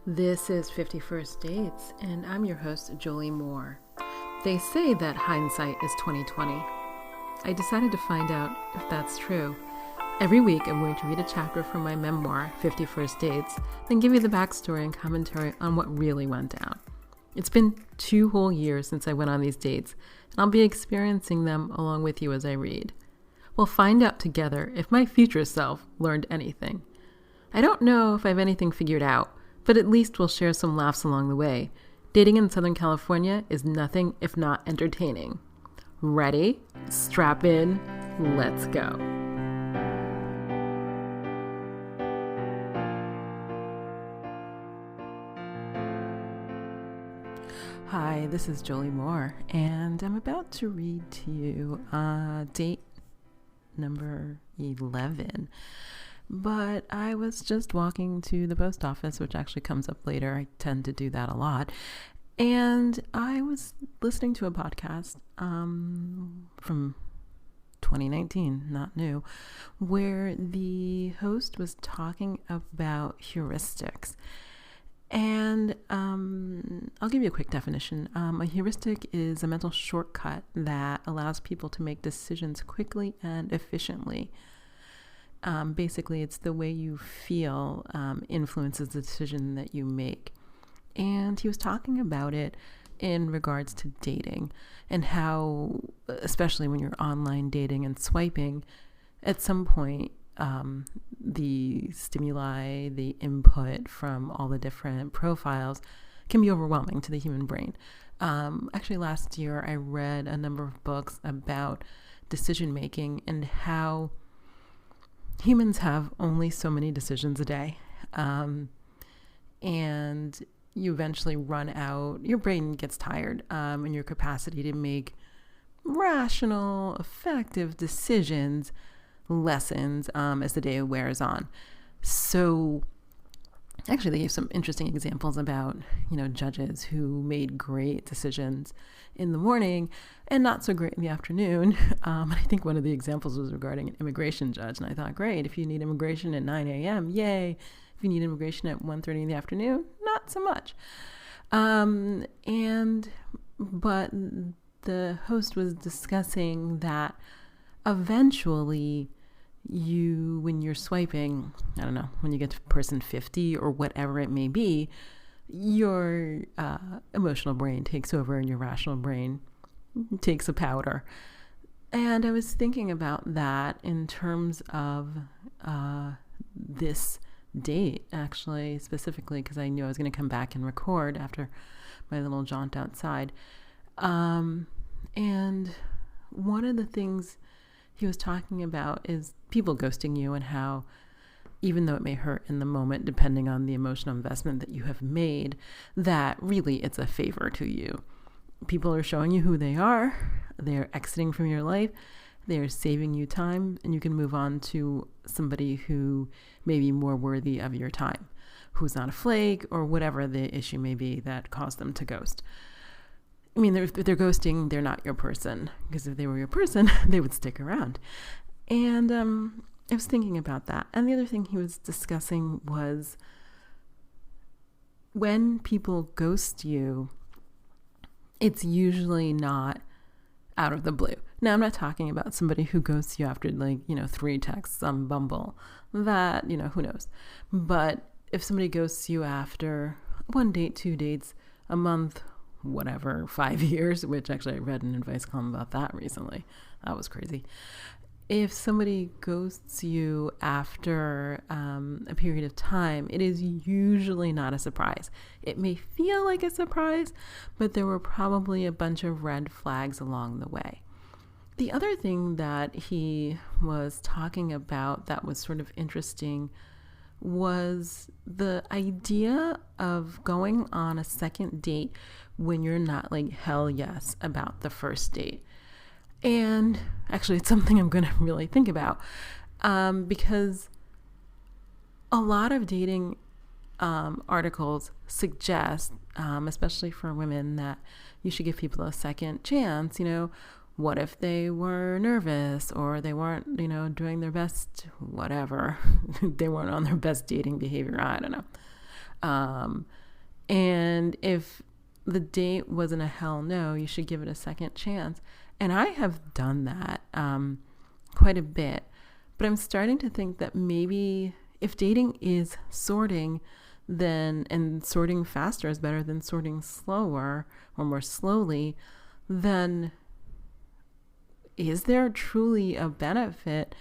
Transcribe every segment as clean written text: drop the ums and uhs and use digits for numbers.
This is 51st Dates, and I'm your host, Jolie Moore. They say that hindsight is 20/20. I decided to find out if that's true. Every week, I'm going to read a chapter from my memoir, 51st Dates, then give you the backstory and commentary on what really went down. It's been 2 whole years since I went on these dates, and I'll be experiencing them along with you as I read. We'll find out together if my future self learned anything. I don't know if I have anything figured out, but at least we'll share some laughs along the way. Dating in Southern California is nothing if not entertaining. Ready? Strap in. Let's go. Hi, this is Jolie Moore, and I'm about to read to you date number 11. But I was just walking to the post office, which actually comes up later. I tend to do that a lot. And I was listening to a podcast from 2019, not new, where the host was talking about heuristics. And I'll give you a quick definition. A heuristic is a mental shortcut that allows people to make decisions quickly and efficiently. Basically, it's the way you feel influences the decision that you make. And he was talking about it in regards to dating and how, especially when you're online dating and swiping, at some point, the stimuli, the input from all the different profiles can be overwhelming to the human brain. Actually, last year, I read a number of books about decision making and how humans have only so many decisions a day. And you eventually run out, your brain gets tired, and your capacity to make rational, effective decisions lessens as the day wears on. So actually, they gave some interesting examples about, judges who made great decisions in the morning and not so great in the afternoon. And I think one of the examples was regarding an immigration judge. And I thought, great, if you need immigration at 9 a.m., yay. If you need immigration at 1:30 in the afternoon, not so much. But the host was discussing that eventually when you're swiping, I don't know, when you get to person 50 or whatever it may be, your emotional brain takes over and your rational brain takes a powder. And I was thinking about that in terms of this date, actually, specifically, because I knew I was going to come back and record after my little jaunt outside. And one of the things he was talking about is people ghosting you and how, even though it may hurt in the moment, depending on the emotional investment that you have made, that really it's a favor to you. People are showing you who they are. They're exiting from your life. They're saving you time, and you can move on to somebody who may be more worthy of your time, who's not a flake or whatever the issue may be that caused them to ghost. I mean, if they're ghosting, they're not your person, because if they were your person, they would stick around. And I was thinking about that. And the other thing he was discussing was when people ghost you, it's usually not out of the blue. Now, I'm not talking about somebody who ghosts you after 3 texts on Bumble. That, who knows. But if somebody ghosts you after 1 date, 2 dates, a month, whatever, 5 years, which actually I read an advice column about that recently. That was crazy. If somebody ghosts you after a period of time, it is usually not a surprise. It may feel like a surprise, but there were probably a bunch of red flags along the way. The other thing that he was talking about that was sort of interesting was the idea of going on a second date when you're not hell yes about the first date. And actually, it's something I'm going to really think about because a lot of dating articles suggest, especially for women, that you should give people a second chance. What if they were nervous or they weren't, doing their best, whatever. They weren't on their best dating behavior. I don't know. And if the date wasn't a hell no, you should give it a second chance. And I have done that quite a bit. But I'm starting to think that maybe if dating is sorting, and sorting faster is better than sorting slower or more slowly, then is there truly a benefit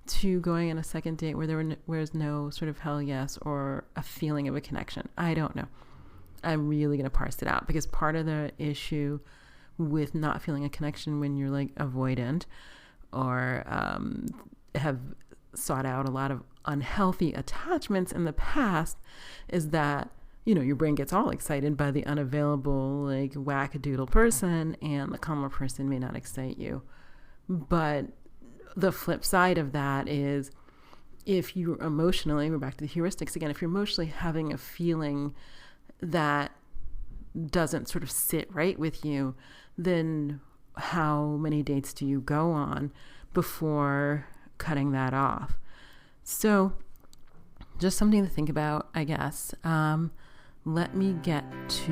to going on a second date where there's no sort of hell yes or a feeling of a connection? I don't know. I'm really going to parse it out, because part of the issue with not feeling a connection when you're like avoidant or have sought out a lot of unhealthy attachments in the past is that, your brain gets all excited by the unavailable, like wackadoodle person, and the calmer person may not excite you. But the flip side of that is, if you're emotionally, we're back to the heuristics again, if you're emotionally having a feeling that doesn't sort of sit right with you, then how many dates do you go on before cutting that off? So just something to think about, I guess. Let me get to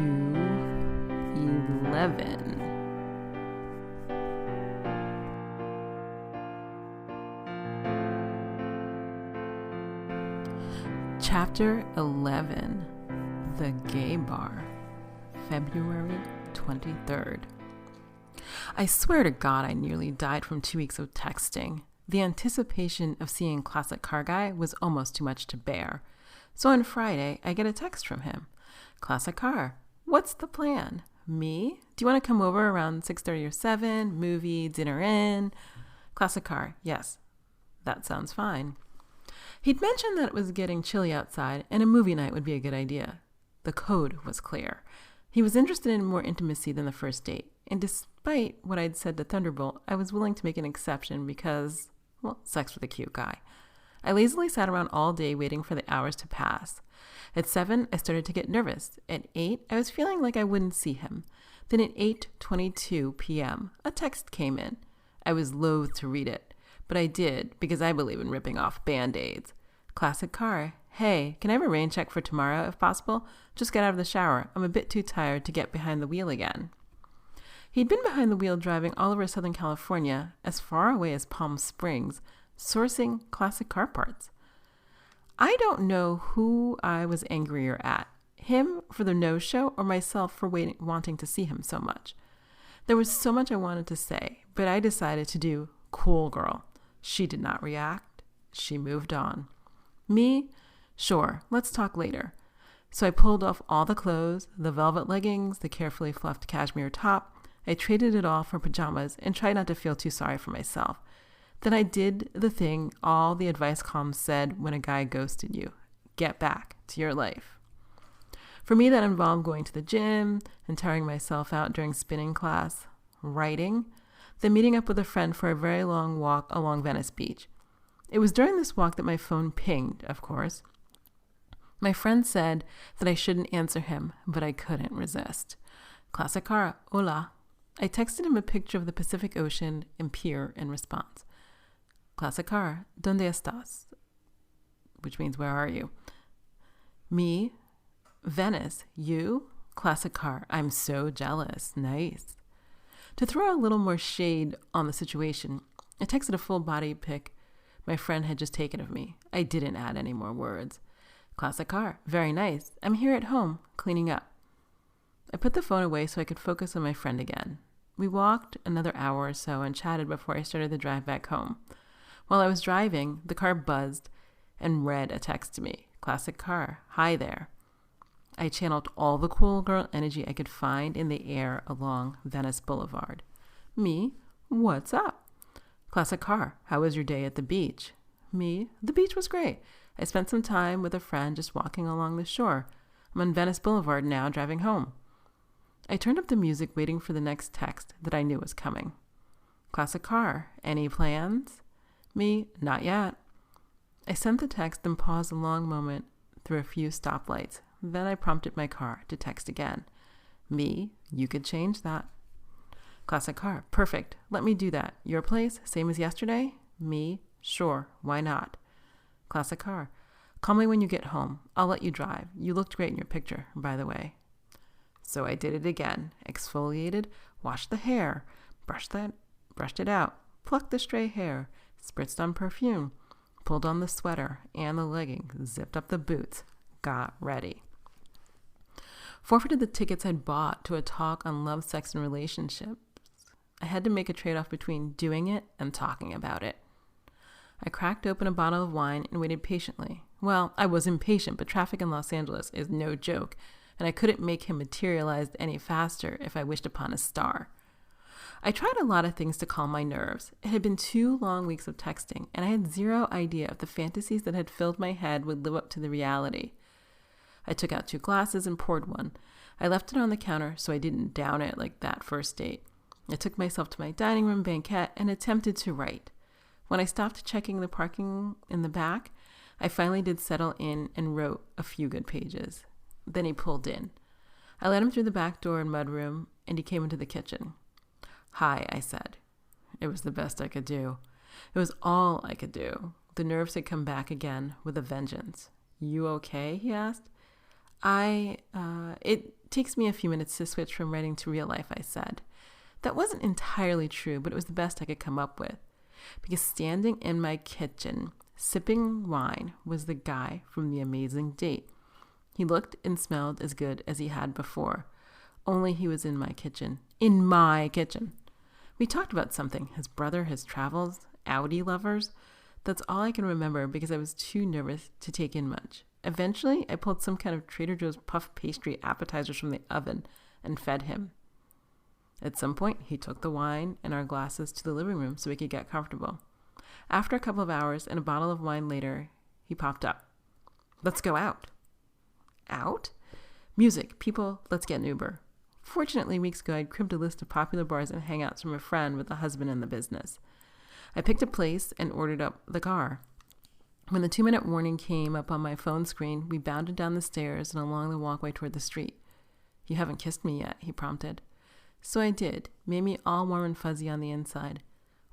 11. Chapter 11, The Gay Bar, February 23rd. I swear to God, I nearly died from 2 weeks of texting. The anticipation of seeing Classic Car Guy was almost too much to bear. So on Friday, I get a text from him. Classic Car, what's the plan? Me? Do you want to come over around 6:30 or 7? Movie, dinner in? Classic Car, yes. That sounds fine. He'd mentioned that it was getting chilly outside and a movie night would be a good idea. The code was clear. He was interested in more intimacy than the first date. And despite what I'd said to Thunderbolt, I was willing to make an exception because, sex with a cute guy. I lazily sat around all day waiting for the hours to pass. At 7, I started to get nervous. At 8, I was feeling like I wouldn't see him. Then at 8:22 p.m., a text came in. I was loath to read it, but I did because I believe in ripping off Band-Aids. Classic Car, hey, can I have a rain check for tomorrow if possible? Just get out of the shower. I'm a bit too tired to get behind the wheel again. He'd been behind the wheel driving all over Southern California, as far away as Palm Springs, sourcing classic car parts. I don't know who I was angrier at, him for the no-show or myself for wanting to see him so much. There was so much I wanted to say, but I decided to do cool girl. She did not react. She moved on. Me? Sure, let's talk later. So I pulled off all the clothes, the velvet leggings, the carefully fluffed cashmere top. I traded it all for pajamas and tried not to feel too sorry for myself. Then I did the thing all the advice columns said when a guy ghosted you. Get back to your life. For me, that involved going to the gym and tiring myself out during spinning class, writing, then meeting up with a friend for a very long walk along Venice Beach. It was during this walk that my phone pinged, of course. My friend said that I shouldn't answer him, but I couldn't resist. Classic Car, hola. I texted him a picture of the Pacific Ocean and pier in response. Classic Car, ¿dónde estás? Which means, where are you? Me? Venice. You? Classic Car, I'm so jealous. Nice. To throw a little more shade on the situation, I texted a full body pic my friend had just taken of me. I didn't add any more words. Classic Car, very nice. I'm here at home, cleaning up. I put the phone away so I could focus on my friend again. We walked another hour or so and chatted before I started the drive back home. While I was driving, the car buzzed and read a text to me. Classic Car, hi there. I channeled all the cool girl energy I could find in the air along Venice Boulevard. Me, what's up? Classic Car, how was your day at the beach? Me, the beach was great. I spent some time with a friend just walking along the shore. I'm on Venice Boulevard now, driving home. I turned up the music, waiting for the next text that I knew was coming. Classic Car, any plans? Me, not yet. I sent the text and paused a long moment through a few stoplights. Then I prompted my car to text again. Me, you could change that. Classic Car, perfect. Let me do that. Your place, same as yesterday? Me, sure, why not? Classic Car, Call me when you get home. I'll let you drive. You looked great in your picture, by the way. So I did it again. Exfoliated, washed the hair, brushed it out, plucked the stray hair, spritzed on perfume, pulled on the sweater and the leggings, zipped up the boots, got ready. Forfeited the tickets I'd bought to a talk on love, sex, and relationships. I had to make a trade-off between doing it and talking about it. I cracked open a bottle of wine and waited patiently. Well, I was impatient, but traffic in Los Angeles is no joke, and I couldn't make him materialize any faster if I wished upon a star. I tried a lot of things to calm my nerves. It had been 2 long weeks of texting, and I had zero idea if the fantasies that had filled my head would live up to the reality. I took out 2 glasses and poured one. I left it on the counter so I didn't down it like that first date. I took myself to my dining room banquette and attempted to write. When I stopped checking the parking in the back, I finally did settle in and wrote a few good pages. Then he pulled in. I let him through the back door and mudroom, and he came into the kitchen. "Hi," I said. It was the best I could do. It was all I could do. The nerves had come back again with a vengeance. "You okay?" he asked. It takes me a few minutes to switch from writing to real life," I said. That wasn't entirely true, but it was the best I could come up with. Because standing in my kitchen, sipping wine, was the guy from The Amazing Date. He looked and smelled as good as he had before. Only he was in my kitchen. In my kitchen. We talked about something. His brother, his travels, Audi lovers. That's all I can remember because I was too nervous to take in much. Eventually, I pulled some kind of Trader Joe's puff pastry appetizers from the oven and fed him. At some point, he took the wine and our glasses to the living room so we could get comfortable. After a couple of hours and a bottle of wine later, he popped up. "Let's go out." Out? Music, people, let's get an Uber. Fortunately, weeks ago, I'd cribbed a list of popular bars and hangouts from a friend with a husband in the business. I picked a place and ordered up the car. When the 2-minute warning came up on my phone screen, we bounded down the stairs and along the walkway toward the street. "You haven't kissed me yet," he prompted. So I did, made me all warm and fuzzy on the inside.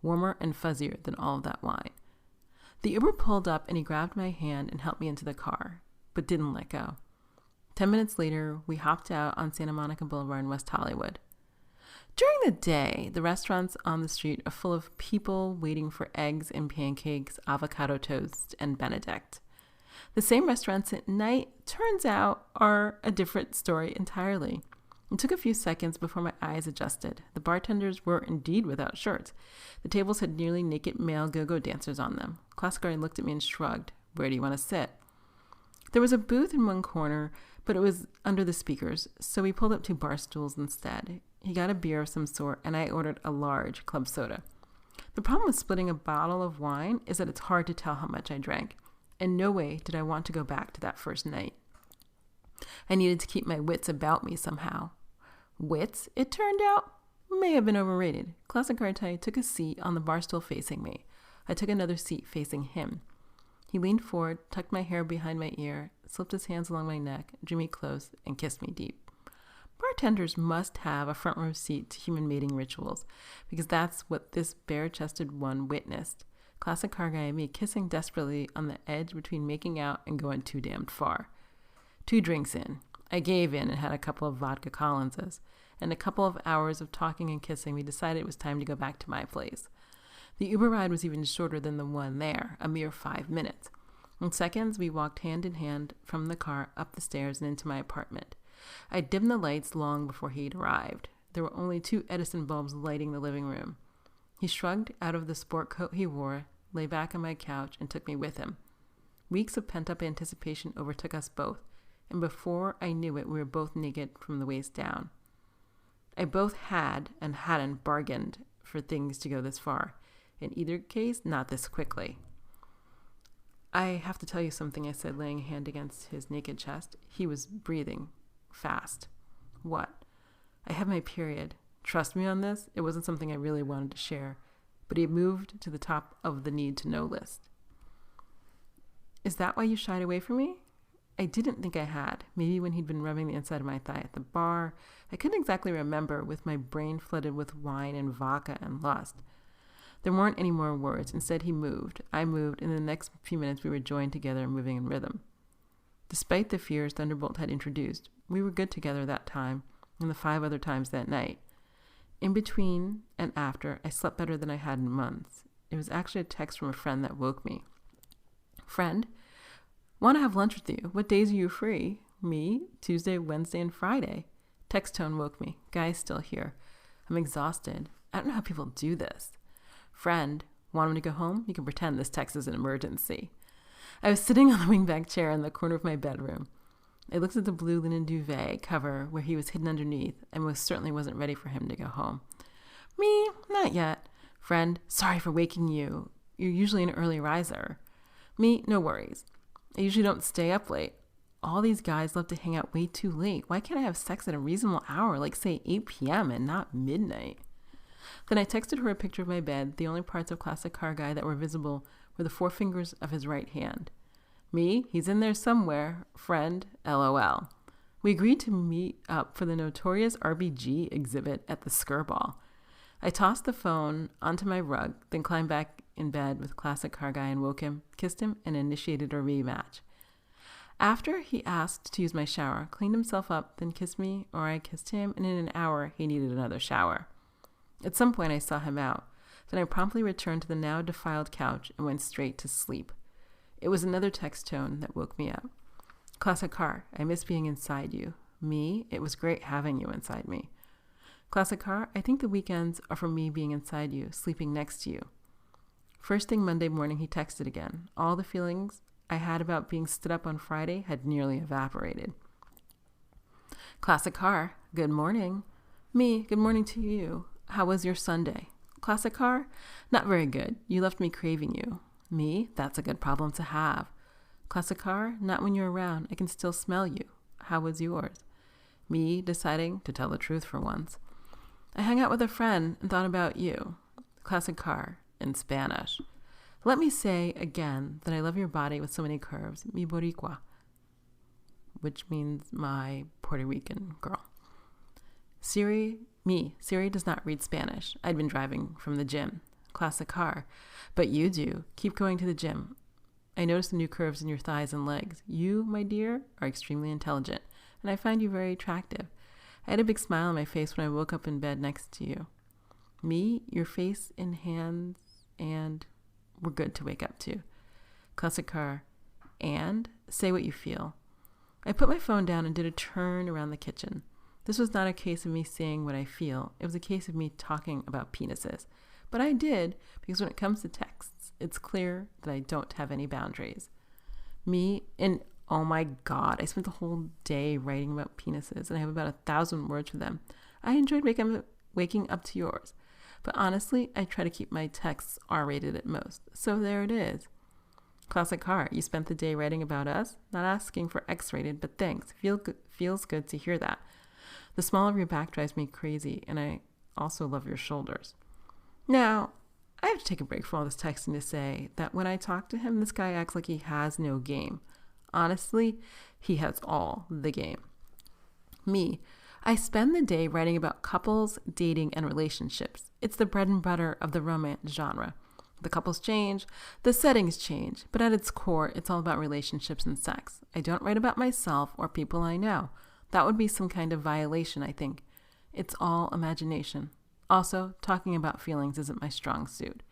Warmer and fuzzier than all of that wine. The Uber pulled up and he grabbed my hand and helped me into the car, but didn't let go. 10 minutes later, we hopped out on Santa Monica Boulevard in West Hollywood. During the day, the restaurants on the street are full of people waiting for eggs and pancakes, avocado toast, and Benedict. The same restaurants at night, turns out, are a different story entirely. It took a few seconds before my eyes adjusted. The bartenders were indeed without shirts. The tables had nearly naked male go-go dancers on them. Class guard looked at me and shrugged. "Where do you want to sit?" There was a booth in one corner, but it was under the speakers, so we pulled up 2 bar stools instead. He got a beer of some sort, and I ordered a large club soda. The problem with splitting a bottle of wine is that it's hard to tell how much I drank. In no way did I want to go back to that first night. I needed to keep my wits about me somehow. Wits, it turned out, may have been overrated. Classic Artai took a seat on the bar stool facing me. I took another seat facing him. He leaned forward, tucked my hair behind my ear, slipped his hands along my neck, drew me close, and kissed me deep. Bartenders must have a front row seat to human mating rituals, because that's what this bare-chested one witnessed. Classic car guy and me kissing desperately on the edge between making out and going too damned far. 2 drinks in, I gave in and had a couple of vodka Collinses. And a couple of hours of talking and kissing, we decided it was time to go back to my place. The Uber ride was even shorter than the one there, a mere 5 minutes. In seconds, we walked hand in hand from the car up the stairs and into my apartment. I dimmed the lights long before he'd arrived. There were only 2 Edison bulbs lighting the living room. He shrugged out of the sport coat he wore, lay back on my couch, and took me with him. Weeks of pent-up anticipation overtook us both, and before I knew it, we were both naked from the waist down. I both had and hadn't bargained for things to go this far. In either case, not this quickly. "I have to tell you something," I said, laying a hand against his naked chest. He was breathing fast. "What?" "I have my period. Trust me on this. It wasn't something I really wanted to share." But he moved to the top of the need-to-know list. "Is that why you shied away from me?" I didn't think I had. Maybe when he'd been rubbing the inside of my thigh at the bar. I couldn't exactly remember, with my brain flooded with wine and vodka and lust. There weren't any more words. Instead, he moved. I moved, and in the next few minutes we were joined together, moving in rhythm. Despite the fears Thunderbolt had introduced, we were good together that time and the 5 other times that night. In between and after, I slept better than I had in months. It was actually a text from a friend that woke me. Friend, want to have lunch with you. What days are you free? Me, Tuesday, Wednesday, and Friday. Text tone woke me. Guy's still here. I'm exhausted. I don't know how people do this. Friend, want me to go home? You can pretend this text is an emergency. I was sitting on the wingback chair in the corner of my bedroom. I looked at the blue linen duvet cover where he was hidden underneath and most certainly wasn't ready for him to go home. Me, not yet. Friend, sorry for waking you. You're usually an early riser. Me, no worries. I usually don't stay up late. All these guys love to hang out way too late. Why can't I have sex at a reasonable hour, like say 8 p.m. and not midnight? Then I texted her a picture of my bed. The only parts of Classic Car Guy that were visible were the 4 fingers of his right hand. Me, he's in there somewhere. Friend, LOL. We agreed to meet up for the notorious RBG exhibit at the Skirball. I tossed the phone onto my rug, then climbed back in bed with Classic Car Guy and woke him, kissed him, and initiated a rematch. After he asked to use my shower, cleaned himself up, then kissed me, or I kissed him, and in an hour he needed another shower. At some point I saw him out. Then I promptly returned to the now defiled couch and went straight to sleep. It was another text tone that woke me up. Classic Car, I miss being inside you. Me, it was great having you inside me. Classic Car, I think the weekends are for me being inside you, sleeping next to you. First thing Monday morning, he texted again. All the feelings I had about being stood up on Friday had nearly evaporated. Classic Car, good morning. Me, good morning to you. How was your Sunday? Classic Car, not very good. You left me craving you. Me, that's a good problem to have. Classic Car, not when you're around. I can still smell you. How was yours? Me, deciding to tell the truth for once. I hung out with a friend and thought about you. Classic Car, in Spanish. Let me say again that I love your body with so many curves. Mi boricua, which means my Puerto Rican girl. Siri does not read Spanish. I'd been driving from the gym. Classic Car, but you do. Keep going to the gym. I noticed the new curves in your thighs and legs. You, my dear, are extremely intelligent, and I find you very attractive. I had a big smile on my face when I woke up in bed next to you. Me, your face and hands, and we're good to wake up to. Classic Car, and say what you feel. I put my phone down and did a turn around the kitchen. This was not a case of me saying what I feel. It was a case of me talking about penises. But I did, because when it comes to texts, it's clear that I don't have any boundaries. Me, and oh my God, I spent the whole day writing about penises, and I have about 1,000 words for them. I enjoyed waking up to yours. But honestly, I try to keep my texts R-rated at most. So there it is. Classic Car, you spent the day writing about us? Not asking for X-rated, but thanks. Feels good to hear that. The small of your back drives me crazy, and I also love your shoulders. Now, I have to take a break from all this texting to say that when I talk to him, this guy acts like he has no game. Honestly, he has all the game. Me, I spend the day writing about couples, dating, and relationships. It's the bread and butter of the romance genre. The couples change, the settings change, but at its core, it's all about relationships and sex. I don't write about myself or people I know. That would be some kind of violation, I think. It's all imagination. Also, talking about feelings isn't my strong suit.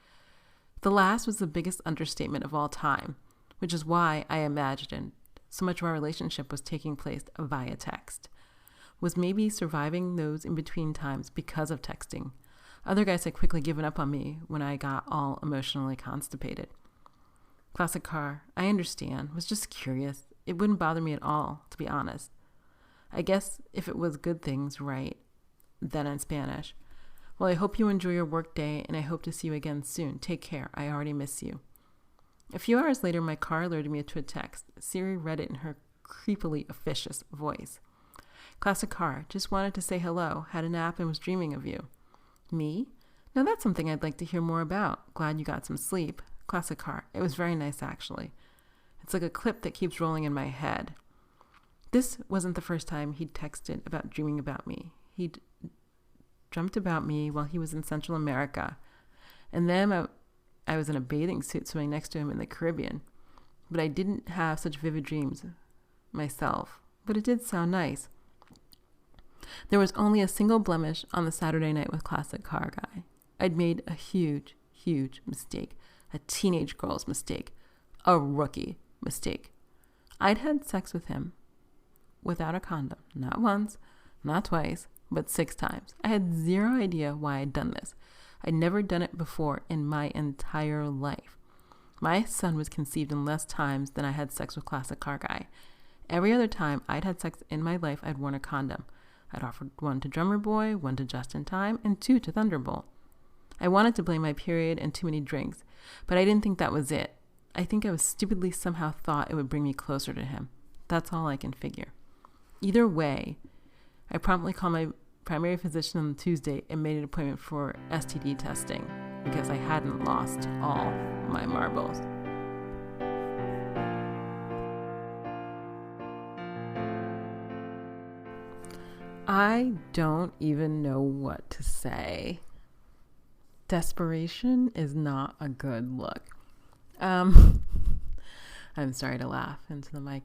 The last was the biggest understatement of all time, which is why I imagined so much of our relationship was taking place via text. Was maybe surviving those in-between times because of texting. Other guys had quickly given up on me when I got all emotionally constipated. Classic Car, I understand, was just curious. It wouldn't bother me at all, to be honest. I guess if it was good things, right, then in Spanish. Well, I hope you enjoy your work day, and I hope to see you again soon. Take care. I already miss you. A few hours later, my car alerted me to a text. Siri read it in her creepily officious voice. Classic Car, just wanted to say hello, had a nap and was dreaming of you. Me? Now that's something I'd like to hear more about. Glad you got some sleep. Classic Car, it was very nice actually. It's like a clip that keeps rolling in my head. This wasn't the first time he'd texted about dreaming about me. He'd dreamt about me while he was in Central America. And then I was in a bathing suit swimming next to him in the Caribbean. But I didn't have such vivid dreams myself. But it did sound nice. There was only a single blemish on the Saturday night with Classic Car Guy. I'd made a huge, huge mistake. A teenage girl's mistake. A rookie mistake. I'd had sex with him without a condom. Not once, not twice, but 6 times. I had zero idea why I'd done this. I'd never done it before in my entire life. My son was conceived in less times than I had sex with Classic Car Guy. Every other time I'd had sex in my life, I'd worn a condom. I'd offered 1 to Drummer Boy, 1 to Just in Time, and 2 to Thunderbolt. I wanted to blame my period and too many drinks, but I didn't think that was it. I think I was stupidly somehow thought it would bring me closer to him. That's all I can figure. Either way, I promptly called my primary physician on Tuesday and made an appointment for STD testing because I hadn't lost all my marbles. I don't even know what to say. Desperation is not a good look. I'm sorry to laugh into the mic.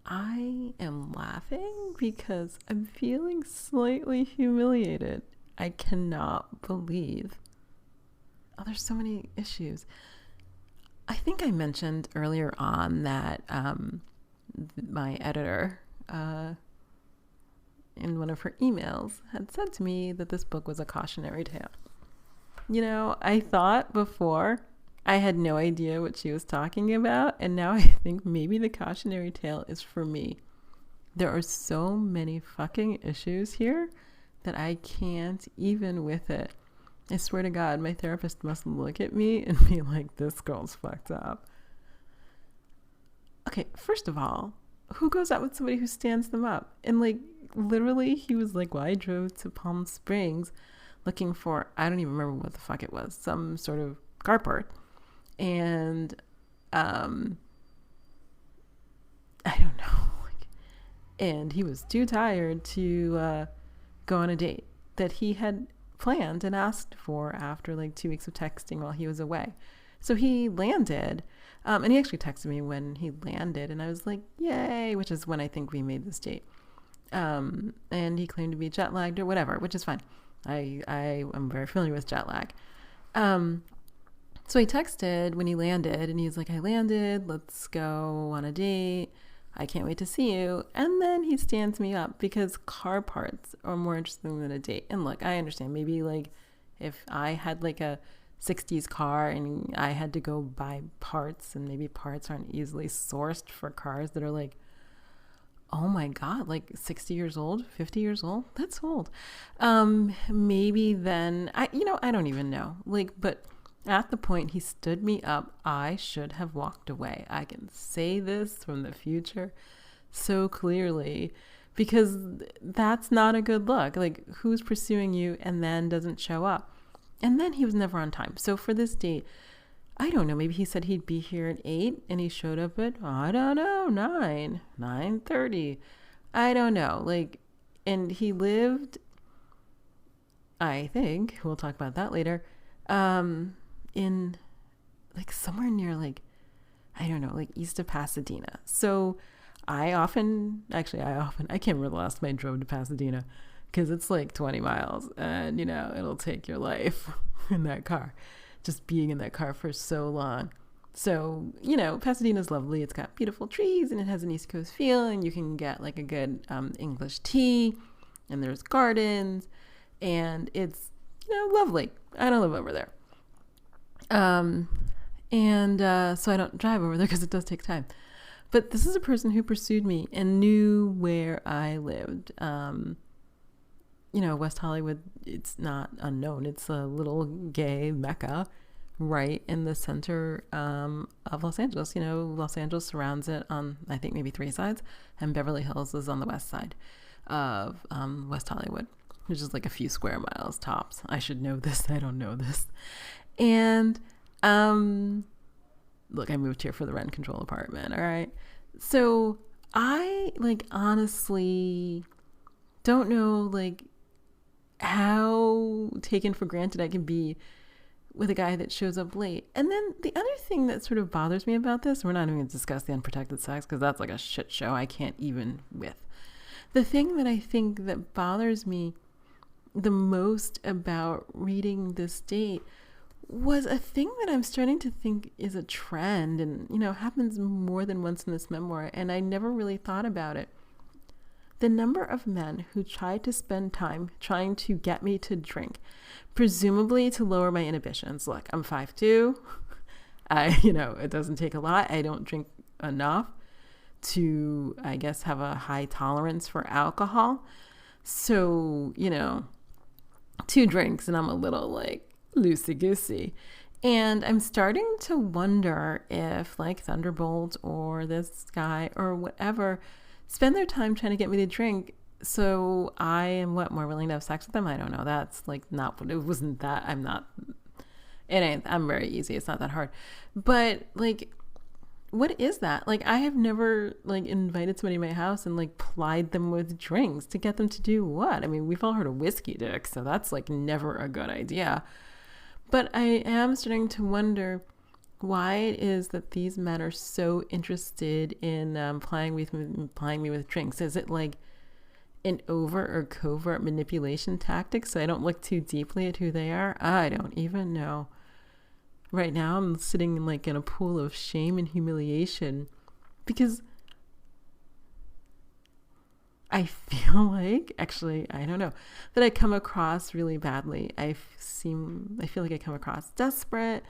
I am laughing because I'm feeling slightly humiliated. I cannot believe. Oh, there's so many issues. I think I mentioned earlier on that my editor in one of her emails had said to me that this book was a cautionary tale. You know, I thought before I had no idea what she was talking about, and now I think maybe the cautionary tale is for me. There are so many fucking issues here that I can't even with it. I swear to God, my therapist must look at me and be like, this girl's fucked up. Okay, first of all, who goes out with somebody who stands them up? And like, literally, he was like, well, I drove to Palm Springs looking for, I don't even remember what the fuck it was, some sort of carport. And I don't know. And he was too tired to go on a date that he had planned and asked for after like 2 weeks of texting while he was away. So he landed, and he actually texted me when he landed, and I was like, yay, which is when I think we made this date. And he claimed to be jet lagged or whatever, which is fine. I am very familiar with jet lag. So he texted when he landed, and he's like, I landed, let's go on a date. I can't wait to see you. And then he stands me up because car parts are more interesting than a date. And look, I understand. Maybe like if I had like a 60s car and I had to go buy parts, and maybe parts aren't easily sourced for cars that are like, oh my God, like 60 years old, 50 years old, that's old. Maybe then I don't even know. Like, but at the point he stood me up, I should have walked away. I can say this from the future so clearly because that's not a good look. Like, who's pursuing you and then doesn't show up? And then he was never on time. So for this date, I don't know, maybe he said he'd be here at 8 and he showed up at, I don't know, 9:30. I don't know. Like, and he lived, I think, we'll talk about that later, in like somewhere near like, I don't know, like east of Pasadena. So I can't remember the last time I drove to Pasadena because it's like 20 miles and, it'll take your life in that car, just being in that car for so long. So, Pasadena's lovely. It's got beautiful trees and it has an East Coast feel, and you can get like a good English tea, and there's gardens, and it's, lovely. I don't live over there. So I don't drive over there because it does take time. But this is a person who pursued me and knew where I lived. West Hollywood, it's not unknown. It's a little gay mecca right in the center of Los Angeles. Los Angeles surrounds it on, I think, maybe 3 sides, and Beverly Hills is on the west side of West Hollywood, which is like a few square miles tops. I should know this. I don't know this. And look, I moved here for the rent control apartment. All right. So I honestly don't know how taken for granted I can be with a guy that shows up late. And then the other thing that sort of bothers me about this, we're not even going to discuss the unprotected sex because that's like a shit show I can't even with. The thing that I think that bothers me the most about reading this date was a thing that I'm starting to think is a trend and, you know, happens more than once in this memoir, and I never really thought about it. The number of men who tried to spend time trying to get me to drink, presumably to lower my inhibitions. Look, I'm 5'2". It doesn't take a lot. I don't drink enough to, I guess, have a high tolerance for alcohol. So, 2 drinks and I'm a little like loosey-goosey. And I'm starting to wonder if like Thunderbolt or this guy or whatever spend their time trying to get me to drink. So I am more willing to have sex with them? I don't know. That's like not what it wasn't that. I'm very easy. It's not that hard. But like, what is that? Like, I have never like invited somebody to my house and like plied them with drinks to get them to do what? I mean, we've all heard of whiskey dick, so that's like never a good idea. But I am starting to wonder why it is that these men are so interested in plying me with drinks. Is it like an overt or covert manipulation tactic so I don't look too deeply at who they are? I don't even know. Right now I'm sitting in a pool of shame and humiliation because I feel like, actually, I don't know, that I come across really badly. I feel like I come across desperate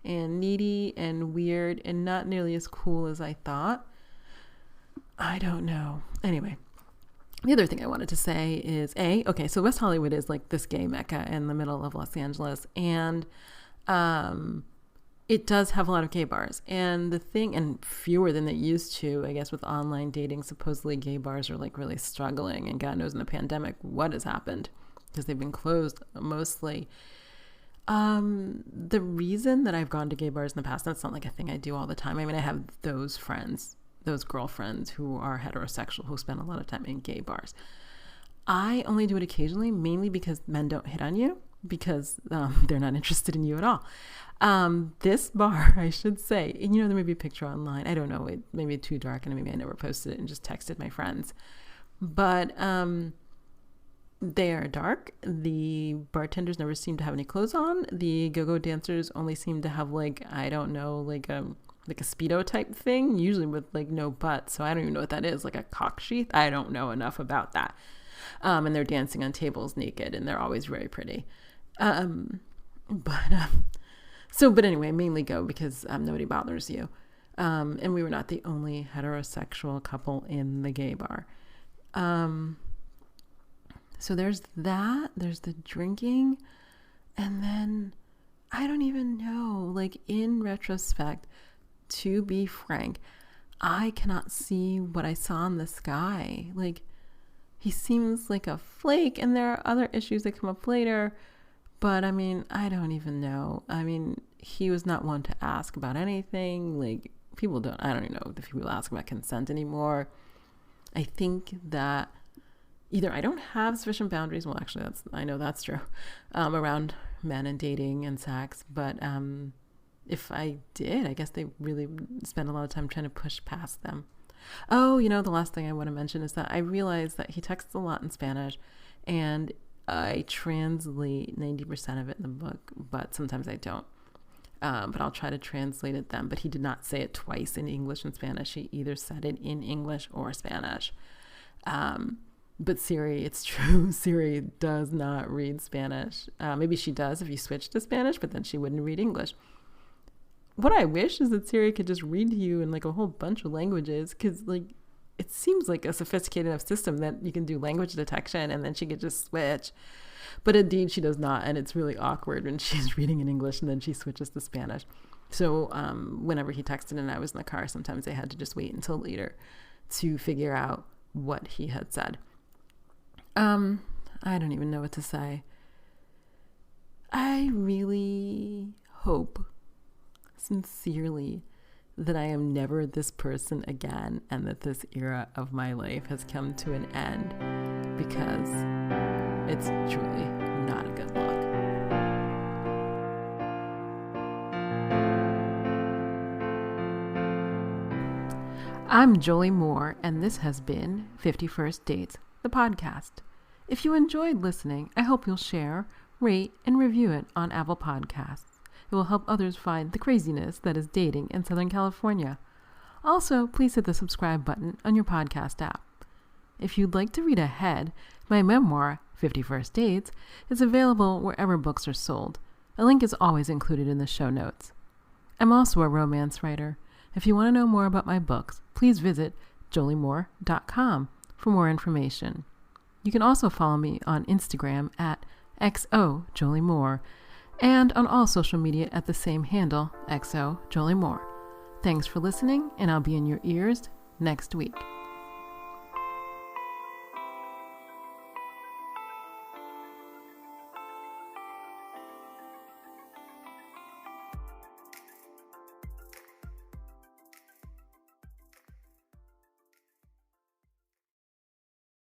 and needy and weird and not nearly as cool as I thought. I don't know. Anyway, the other thing I wanted to say is so West Hollywood is like this gay mecca in the middle of Los Angeles, and it does have a lot of gay bars, and fewer than they used to. I guess with online dating, supposedly gay bars are like really struggling, and God knows in the pandemic what has happened because they've been closed mostly. The reason that I've gone to gay bars in the past, that's not like a thing I do all the time. I mean, I have those girlfriends who are heterosexual who spend a lot of time in gay bars. I only do it occasionally, mainly because men don't hit on you because they're not interested in you at all. This bar, I should say, and there may be a picture online. I don't know. It may be too dark and maybe I never posted it and just texted my friends. But they are dark. The bartenders never seem to have any clothes on. The go-go dancers only seem to have like a Speedo type thing, usually with like no butt. So I don't even know what that is, like a cock sheath. I don't know enough about that. And they're dancing on tables naked and they're always very pretty. But anyway, mainly go because nobody bothers you. And we were not the only heterosexual couple in the gay bar. So there's that, there's the drinking, and then I don't even know, like in retrospect, to be frank, I cannot see what I saw in this guy. Like, he seems like a flake, and there are other issues that come up later, but I mean, I don't even know. I mean, he was not one to ask about anything. Like, I don't even know if people ask about consent anymore. I think that either I don't have sufficient boundaries. Well, actually, I know that's true, around men and dating and sex. But if I did, I guess they really spend a lot of time trying to push past them. Oh, the last thing I want to mention is that I realized that he texts a lot in Spanish, and I translate 90% of it in the book, but sometimes I don't. But I'll try to translate it then. But he did not say it twice in English and Spanish. He either said it in English or Spanish. But Siri, it's true, Siri does not read Spanish. Maybe she does if you switch to Spanish, but then she wouldn't read English. What I wish is that Siri could just read to you in like a whole bunch of languages, because like it seems like a sophisticated enough system that you can do language detection and then she could just switch. But indeed she does not, and it's really awkward when she's reading in English and then she switches to Spanish. So whenever he texted and I was in the car, sometimes I had to just wait until later to figure out what he had said. I don't even know what to say. I really hope sincerely that I am never this person again and that this era of my life has come to an end, because it's truly not a good look. I'm Jolie Moore, and this has been 51st Dates, the podcast. If you enjoyed listening, I hope you'll share, rate, and review it on Apple Podcasts. It will help others find the craziness that is dating in Southern California. Also, please hit the subscribe button on your podcast app. If you'd like to read ahead, my memoir, 51st Dates, is available wherever books are sold. A link is always included in the show notes. I'm also a romance writer. If you want to know more about my books, please visit joliemore.com for more information. You can also follow me on Instagram at xojoliemore and on all social media at the same handle, xojoliemore. Thanks for listening, and I'll be in your ears next week.